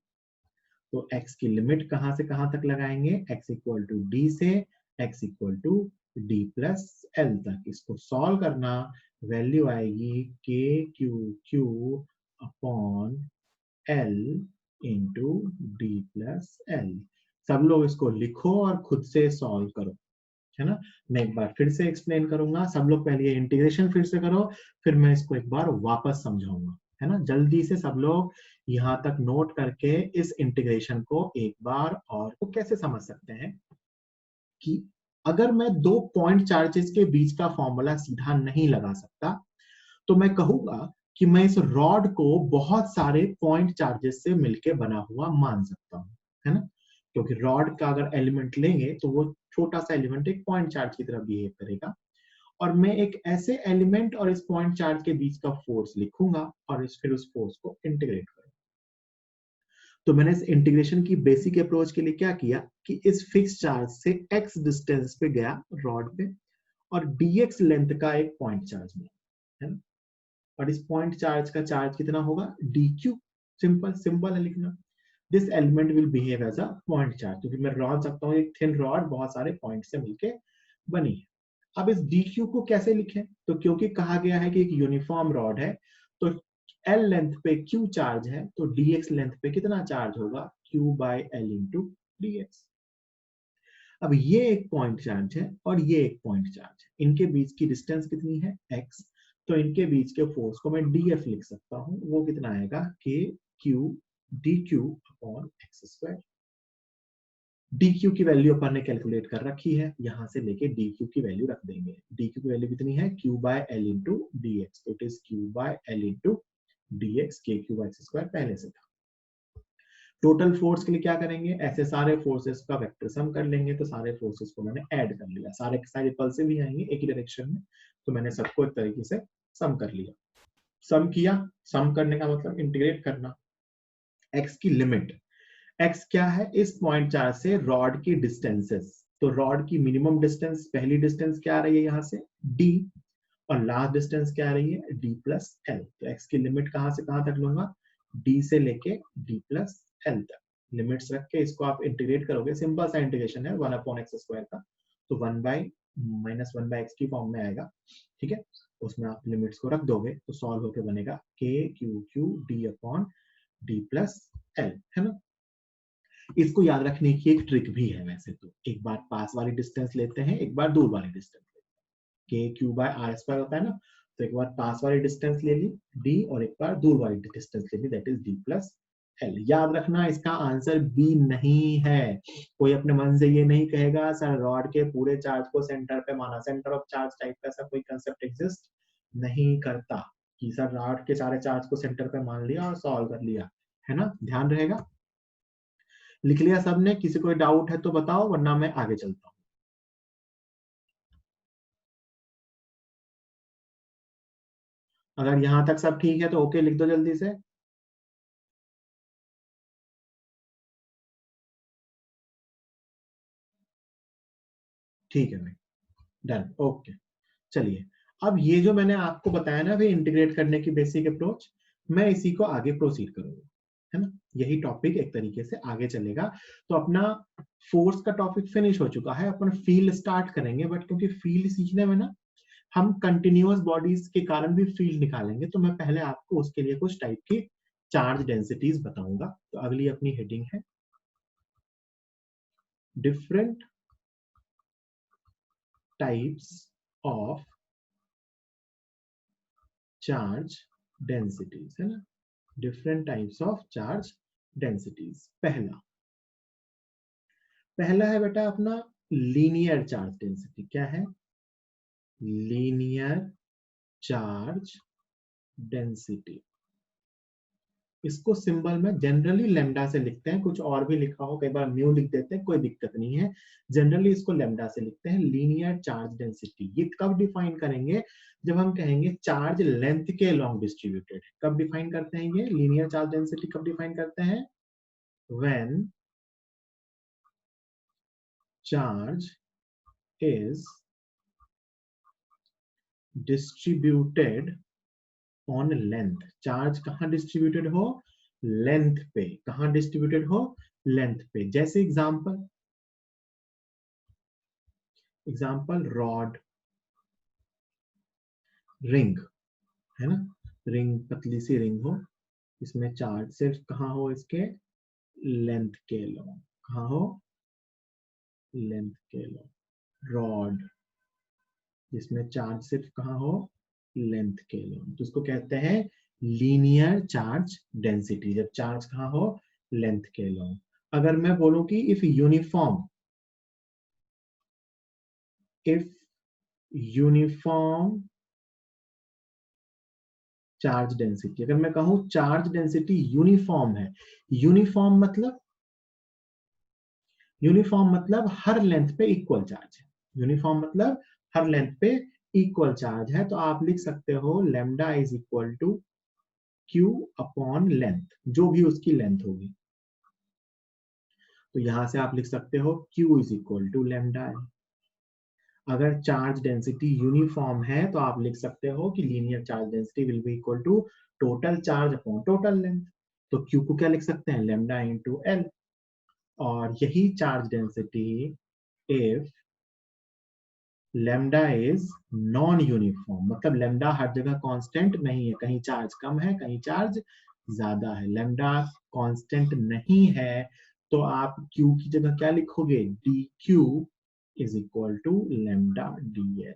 तो x की लिमिट कहां से कहां तक लगाएंगे? x इक्वल टू d से x equal to d plus l तक। इसको सॉल्व करना, वैल्यू आएगी k q q upon l into D plus L. सब लोग इसको लिखो और खुद से सॉल्व करो, है ना। मैं एक बार फिर से एक्सप्लेन करूंगा, सब लोग पहले इंटीग्रेशन फिर से करो, फिर मैं इसको एक बार वापस समझाऊंगा, है ना। जल्दी से सब लोग यहां तक नोट करके इस इंटीग्रेशन को एक बार और तो कैसे समझ सकते हैं कि अगर मैं दो पॉइंट चार्जेस के बीच का फॉर्मूला सीधा नहीं लगा सकता, तो मैं कहूंगा कि मैं इस रॉड को बहुत सारे पॉइंट चार्जेस से मिलके बना हुआ मान सकता हूं, है ना। क्योंकि रॉड का अगर एलिमेंट लेंगे तो वो छोटा सा एलिमेंट एक पॉइंट चार्ज की तरह बिहेव करेगा, और मैं एक ऐसे एलिमेंट और इस पॉइंट चार्ज के बीच का फोर्स लिखूंगा और फिर उस फोर्स को इंटीग्रेट करूंगा। तो मैंने इस इंटीग्रेशन की बेसिक अप्रोच के लिए क्या किया कि इस फिक्स चार्ज से x डिस्टेंस पे गया रॉड पे, और dx लेंथ का एक पॉइंट चार्ज मिला, है ना। और इस पॉइंट चार्ज का चार्ज कितना होगा? dq। सिंपल सिंपल है लिखना। This element will behave as a point charge, क्योंकि मैं रॉड सकता हूँ एक थिन रॉड बहुत सारे पॉइंट से मिलके बनी है। अब इस dq को कैसे लिखें? तो क्योंकि कहा गया है कि एक यूनिफॉर्म रॉड है, तो l लेंथ पे q चार्ज है, तो dx लेंथ पे कितना चार्ज होगा? q by l into dx। अब ये एक पॉइंट चार्ज है और ये एक पॉइंट चार्ज है, इनके बीच की डिस्टेंस कितनी है? x। तो इनके बीच के फोर्स को मैं df लिख सकता हूं, वो कितना आएगा? k q dq upon x square. D Q की वैल्यू अपन ने कैलकुलेट कर रखी है, यहां से लेके डी क्यू की वैल्यू रख देंगे। डी क्यू की वैल्यू कितनी है, Q by L into D X, तो it is Q by L into D X, K Q X square पहले से था। टोटल फोर्स के लिए क्या करेंगे, ऐसे सारे फोर्सेस का वेक्टर सम कर लेंगे, तो सारे फोर्सेस को मैंने ऐड कर लिया, सारे के सारे रिपल्सिव भी आएंगे एक ही डायरेक्शन में, तो मैंने सबको एक तरीके से सम कर लिया। सम किया, सम करने का मतलब इंटीग्रेट करना। एक्स की लिमिट, एक्स क्या है, इस पॉइंट चार्ज से रॉड की डिस्टेंसेस, तो रॉड की मिनिमम डिस्टेंस, पहली डिस्टेंस क्या आ रही है यहाँ से डी, और लास्ट डिस्टेंस क्या आ रही है डी प्लस एल। तो एक्स की लिमिट कहां से कहां तक लूंगा, डी से लेके डी प्लस एल तक लिमिट्स रख के इसको आप इंटीग्रेट करोगे, सिंपल सा इंटीग्रेशन है 1/x² का, तो 1/-1/x की फॉर्म में आएगा, ठीक है। उसमें आप लिमिट्स को रख दोगे तो सॉल्व होकर बनेगा के Q Q D upon D plus L, है ना। इसको याद रखने की एक ट्रिक भी है वैसे तो, एक बार पास वाली डिस्टेंस लेते हैं, एक बार दूर वाली डिस्टेंस लेते हैं। के क्यू बाय आर स्क्वायर होता है ना, तो एक बार पास वाली डिस्टेंस ले ली डी, और एक बार दूर वाली डिस्टेंस ले ली, that is D plus L. याद रखना इसका आंसर बी नहीं है। कोई अपने मन से ये नहीं कहेगा सर रॉड के पूरे चार्ज को सेंटर पे माना, सेंटर ऑफ चार्ज टाइप का ऐसा कोई कंसेप्ट एग्जिस्ट नहीं करता कि सर रॉड के सारे चार्ज को सेंटर पे मान लिया और सॉल्व कर लिया, है ना, ध्यान रहेगा। लिख लिया सबने, किसी को डाउट है तो बताओ, वरना मैं आगे चलता हूं। अगर यहां तक सब ठीक है तो ओके लिख दो जल्दी से। ठीक है भाई, डन, ओके। चलिए, अब ये जो मैंने आपको बताया ना भाई इंटीग्रेट करने की बेसिक अप्रोच, मैं इसी को आगे प्रोसीड करूंगा, है ना। यही टॉपिक एक तरीके से आगे चलेगा। तो अपना फोर्स का टॉपिक फिनिश हो चुका है, अपन फील्ड स्टार्ट करेंगे, बट क्योंकि फील्ड सीखने में ना हम कंटिन्यूअस बॉडीज के कारण भी फील्ड निकालेंगे, तो मैं पहले आपको उसके लिए कुछ टाइप की चार्ज डेंसिटीज बताऊंगा। तो अगली अपनी हेडिंग है different types of charge densities, है ना, different types of charge densities. पहला है बेटा अपना लीनियर चार्ज डेंसिटी। क्या है, लीनियर चार्ज डेंसिटी। इसको सिंबल में जनरली लेमडा से लिखते हैं, कुछ और भी लिखा हो, कई बार म्यू लिख देते हैं, कोई दिक्कत नहीं है, जनरली इसको लेमडा से लिखते हैं, लीनियर चार्ज डेंसिटी। ये कब डिफाइन करेंगे, जब हम कहेंगे चार्ज लेंथ के लॉन्ग डिस्ट्रीब्यूटेड। कब डिफाइन करते हैं ये लीनियर चार्ज डेंसिटी, कब डिफाइन करते हैं, when charge is distributed on length. Charge कहां डिस्ट्रीब्यूटेड हो, लेंथ पे। कहां डिस्ट्रीब्यूटेड हो, लेंथ पे। जैसे एग्जाम्पल रॉड, रिंग, है ना, रिंग पतली सी रिंग हो, इसमें चार्ज सिर्फ कहां हो, इसके लेंथ के लॉन्ग, कहां हो, लेंथ के लॉन्ग। रॉड जिसमें चार्ज सिर्फ कहां हो, लेंथ के लॉन्ग, तो उसको कहते हैं लीनियर चार्ज डेंसिटी, जब चार्ज कहां हो, लेंथ के लॉन्ग। अगर मैं बोलूं कि इफ यूनिफॉर्म चार्ज डेंसिटी, अगर मैं कहूं चार्ज डेंसिटी यूनिफॉर्म है, यूनिफॉर्म मतलब हर लेंथ पे इक्वल चार्ज है, यूनिफॉर्म मतलब हर लेंथ पे इक्वल चार्ज है, तो आप लिख सकते हो lambda is equal to q upon length, जो भी उसकी लेंथ होगी। तो यहां से आप लिख सकते हो q is equal to lambda. अगर चार्ज डेंसिटी यूनिफॉर्म है तो आप लिख सकते हो कि linear charge density will be equal to total charge upon total length. तो क्यू को क्या लिख सकते हैं, लेमडा इंटू एल। और यही charge density if lambda is non uniform, मतलब लेमडा हर जगह कांस्टेंट नहीं है, कहीं चार्ज कम है, कहीं चार्ज ज्यादा है। लेमडा कांस्टेंट नहीं है तो आप क्यू की जगह क्या लिखोगे, d q is equal to lambda d l.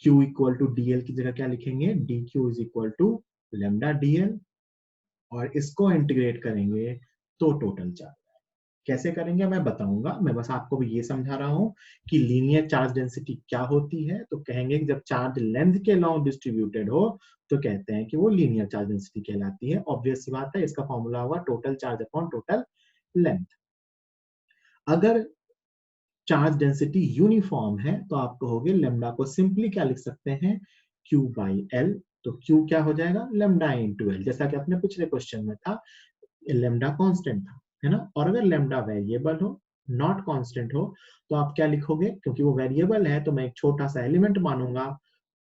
Q equal to d l की जगह क्या लिखेंगे, d q is equal to lambda d l, और इसको इंटीग्रेट करेंगे तो टोटल चार्ज। कैसे करेंगे मैं बताऊंगा, मैं बस आपको भी ये समझा रहा हूं कि लीनियर चार्ज डेंसिटी क्या होती है। तो कहेंगे कि जब चार्ज लेंथ के लॉन्ग डिस्ट्रीब्यूटेड हो तो कहते हैं कि वो लीनियर चार्ज डेंसिटी कहलाती है। ऑब्वियस सी बात है, इसका फॉर्मूला होगा total charge upon total length. अगर चार्ज डेंसिटी यूनिफॉर्म है तो आप कहोगे लेमडा को सिंपली क्या लिख सकते हैं, Q बाई एल। तो Q क्या हो जाएगा, लेमडा इंटू एल, जैसा कि अपने पिछले क्वेश्चन में था, लेमडा कांस्टेंट था, है ना। और अगर लेमडा वेरिएबल हो, नॉट कांस्टेंट हो, तो आप क्या लिखोगे, क्योंकि वो वेरिएबल है तो मैं एक छोटा सा एलिमेंट मानूंगा,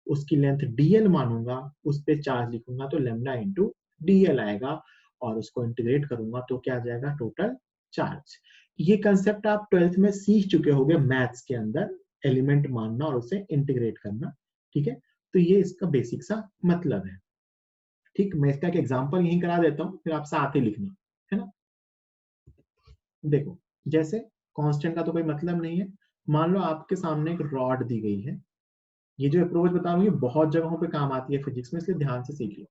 उसकी लेंथ dl मानूंगा, उस पे चार्ज लिखूंगा तो लेमडा इंटू dl आएगा, और उसको इंटीग्रेट करूंगा तो क्या आ जाएगा, टोटल चार्ज। ये कंसेप्ट आप 12th में सीख चुके होंगे मैथ्स के अंदर, एलिमेंट मानना और उसे इंटीग्रेट करना, ठीक है। तो ये इसका बेसिक सा मतलब है। ठीक, मैं इसका एक एग्जांपल यहीं करा देता हूँ, फिर आप साथ ही लिखना, है ना। देखो, जैसे कांस्टेंट का तो कोई मतलब नहीं है, मान लो आपके सामने एक रॉड दी गई है। ये जो अप्रोच बता रहा हूँ ये बहुत जगहों पे काम आती है फिजिक्स में, इसलिए ध्यान से सीख लो।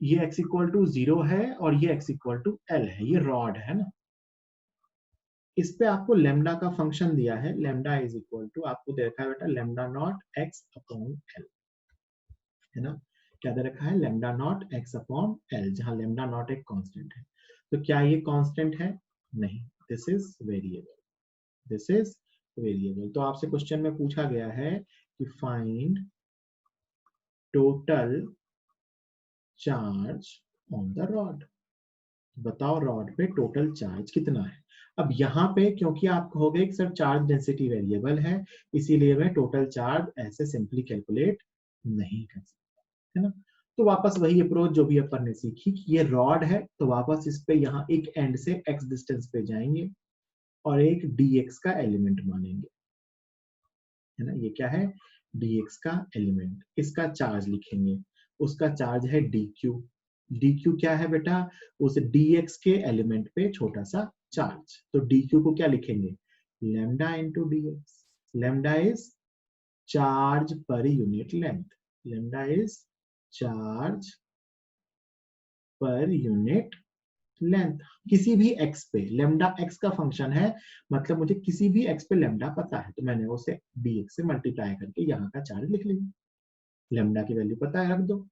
ये x इक्वल टू 0 है और ये x इक्वल टू एल है, ये रॉड है ना। इस पे आपको लेमडा का फंक्शन दिया है, लेमडा इज इक्वल टू, आपको दे रखा है बेटा lambda naught x upon L, है ना। क्या दे रखा है, lambda naught x upon L, जहां लेमडा नॉट एक कांस्टेंट है। तो क्या ये कांस्टेंट है, नहीं, this is variable, this is variable. तो आपसे क्वेश्चन में पूछा गया है कि find total charge on the rod, बताओ रॉड पे टोटल चार्ज कितना है। अब यहाँ पे क्योंकि आप कहोगे कि सर चार्ज डेंसिटी वेरिएबल है, इसीलिए मैं टोटल चार्ज ऐसे सिंपली कैलकुलेट नहीं कर सकता, है ना। तो वापस वही अप्रोच जो भी अपन ने सीखी कि ये रॉड है, तो वापस इस पे यहाँ एक एंड से x डिस्टेंस पे जाएंगे और एक dx का एलिमेंट मानेंगे, है ना। ये क्या है, dx का एलिमेंट, इसका चार्ज लिखेंगे, उसका चार्ज है dq। dq क्या है बेटा, उस dx के एलिमेंट पे छोटा सा चार्ज, तो dq को क्या लिखेंगे, lambda into dx। Lambda is charge per unit length, lambda is charge per unit length. किसी भी x पे लेमडा x का फंक्शन है, मतलब मुझे किसी भी x पे लेमडा पता है, तो मैंने उसे dx से मल्टीप्लाई करके यहाँ का चार्ज लिख लिया। लेमडा की वैल्यू पता है, रख दो,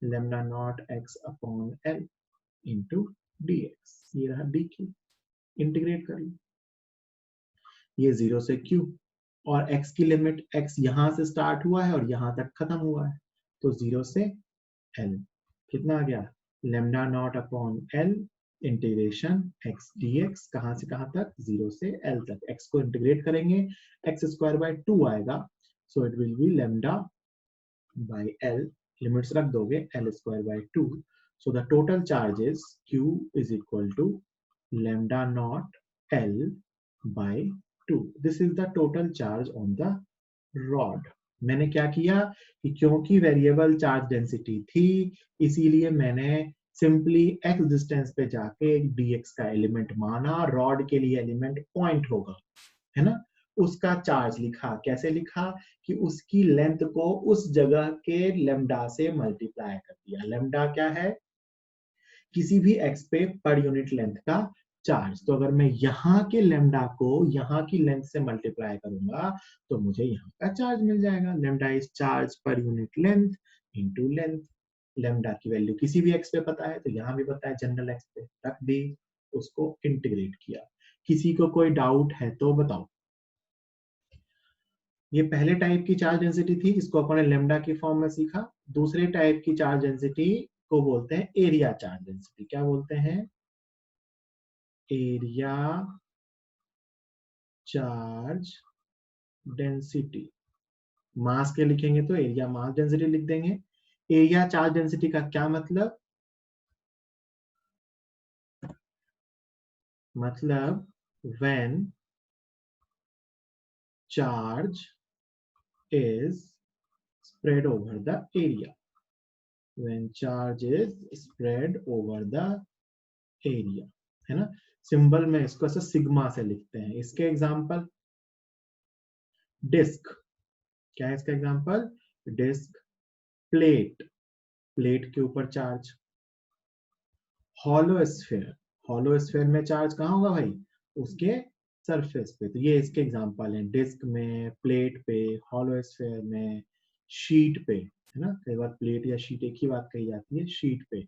lambda naught x upon L into dx, ये रहा dq, इंटीग्रेट कर लो, ये 0 से q, और x की लिमिट, x यहां से स्टार्ट हुआ है और यहां तक खत्म हुआ है, तो 0 से l, कितना आ गया, lambda naught upon L integration x dx, कहां से कहां तक, 0 से l तक। x को इंटीग्रेट करेंगे, x स्क्वायर बाय 2 आएगा, so it will be lambda by l, limits रख दोगे, l square by 2, so the total charge is q is equal to lambda naught l by 2, this is the total charge on the rod। मैंने क्या किया कि क्योंकि वेरिएबल चार्ज डेंसिटी थी, इसीलिए मैंने सिंपली x डिस्टेंस पे जाके dx का एलिमेंट माना, रॉड के लिए एलिमेंट पॉइंट होगा, है ना। उसका चार्ज लिखा, कैसे लिखा कि उसकी लेंथ को उस जगह के लेमडा से मल्टीप्लाई कर दिया। लेमडा क्या है, किसी भी x पे पर यूनिट लेंथ का चार्ज। तो अगर मैं यहाँ के लेमडा को यहाँ की लेंथ से मल्टीप्लाई करूंगा तो मुझे यहाँ का चार्ज मिल जाएगा। Lambda is charge per unit length into length. Lambda की वैल्यू किसी भी x पे पता है, तो यहाँ भी पता है, जनरल x पे रख दी, उसको इंटीग्रेट किया। किसी को कोई डाउट है तो बताओ। ये पहले टाइप की चार्ज डेंसिटी थी, जिसको अपन ने लेमडा की फॉर्म में सीखा। दूसरे टाइप की चार्ज डेंसिटी को बोलते हैं एरिया चार्ज डेंसिटी। क्या बोलते हैं, एरिया चार्ज डेंसिटी। मास के लिखेंगे तो एरिया मास डेंसिटी लिख देंगे। एरिया चार्ज डेंसिटी का क्या मतलब, when charge is spread over the area, when charge is spread over the area, है ना। सिंबल में इसको ऐसे सिग्मा से लिखते हैं। इसके एग्जांपल, डिस्क, क्या है इसका एग्जांपल, डिस्क, प्लेट, प्लेट के ऊपर charge, hollow sphere, hollow sphere में चार्ज कहाँ होगा भाई, उसके सरफेस पे। तो ये इसके एग्जांपल हैं, डिस्क में, प्लेट पे, हॉलो स्फीयर में, शीट पे, है ना, कई बार प्लेट या शीट एक ही बात कही जाती है, शीट पे।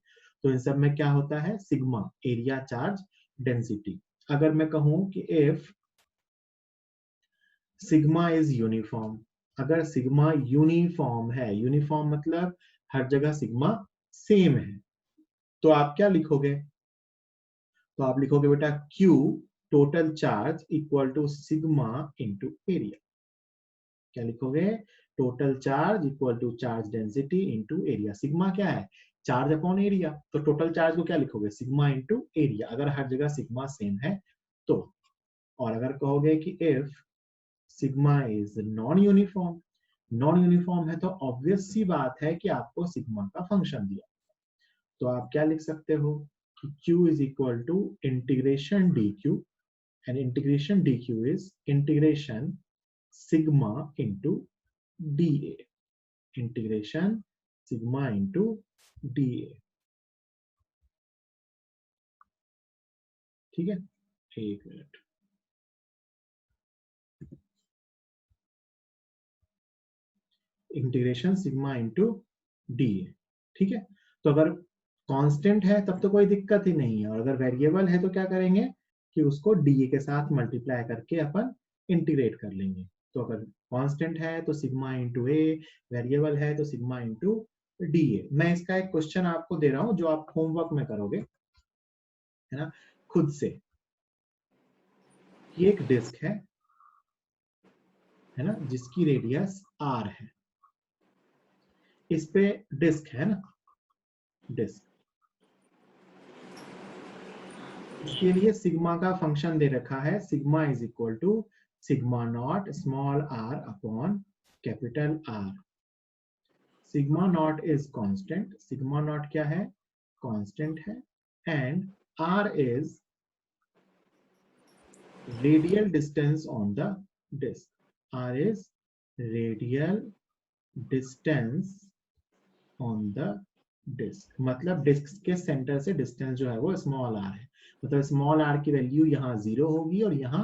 तो इन सब में क्या होता है, सिग्मा एरिया चार्ज डेंसिटी। अगर मैं कहूं कि इफ सिग्मा इज यूनिफॉर्म, अगर सिग्मा यूनिफॉर्म है, यूनिफॉर्म मतलब हर जगह सिग्मा सेम है, तो आप क्या लिखोगे, तो आप लिखोगे बेटा Q total charge equal to sigma into area. क्या लिखोगे, total charge equal to charge density into area. Sigma क्या है, चार्ज अपॉन एरिया, तो टोटल चार्ज को क्या लिखोगे, सिग्मा इंटू एरिया, अगर हर जगह सिग्मा सेम है तो। और अगर कहोगे कि if sigma is non uniform, non uniform है तो ऑब्वियस सी बात है कि आपको सिग्मा का फंक्शन दिया, तो आप क्या लिख सकते हो कि Q is equal to integration dq, and integration dq is integration sigma into dA, integration sigma into dA। ठीक है, एक minute, integration sigma into dA। ठीक है, तो अगर कांस्टेंट है तब तो कोई दिक्कत ही नहीं है, और अगर वेरिएबल है तो क्या करेंगे कि उसको dA के साथ मल्टीप्लाई करके अपन इंटीग्रेट कर लेंगे। तो अगर कांस्टेंट है तो सिग्मा इंटू ए, वेरिएबल है तो सिग्मा इंटू dA। मैं इसका एक क्वेश्चन आपको दे रहा हूं जो आप होमवर्क में करोगे, है ना, खुद से। ये एक डिस्क है ना, जिसकी रेडियस r है, इस पे डिस्क है ना, डिस्क, इसके लिए सिग्मा का फंक्शन दे रखा है, sigma is equal to sigma naught small r upon capital R। Sigma naught is constant, sigma naught क्या है, कांस्टेंट है, and R is radial distance on the disc, R is radial distance on the disc, मतलब डिस्क के सेंटर से डिस्टेंस जो है वो स्मॉल r है, मतलब स्मॉल r की वैल्यू यहाँ 0 होगी और यहाँ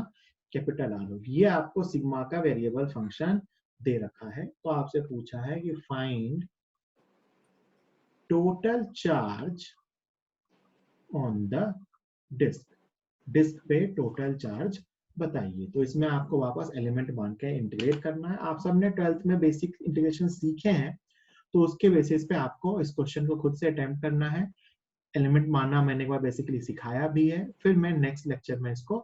कैपिटल R होगी। ये आपको सिग्मा का वेरिएबल फंक्शन दे रखा है। तो आपसे पूछा है कि find total charge on the disc, disc पे टोटल चार्ज बताइए। तो इसमें आपको वापस एलिमेंट मान के इंटीग्रेट करना है। आप सबने 12th में बेसिक इंटीग्रेशन सीखे हैं, तो उसके बेसिस पे आपको इस क्वेश्चन को खुद से अटेम्प्ट करना है। एलिमेंट मानना मैंने एक बार बेसिकली सिखाया भी है, फिर मैं नेक्स्ट लेक्चर में इसको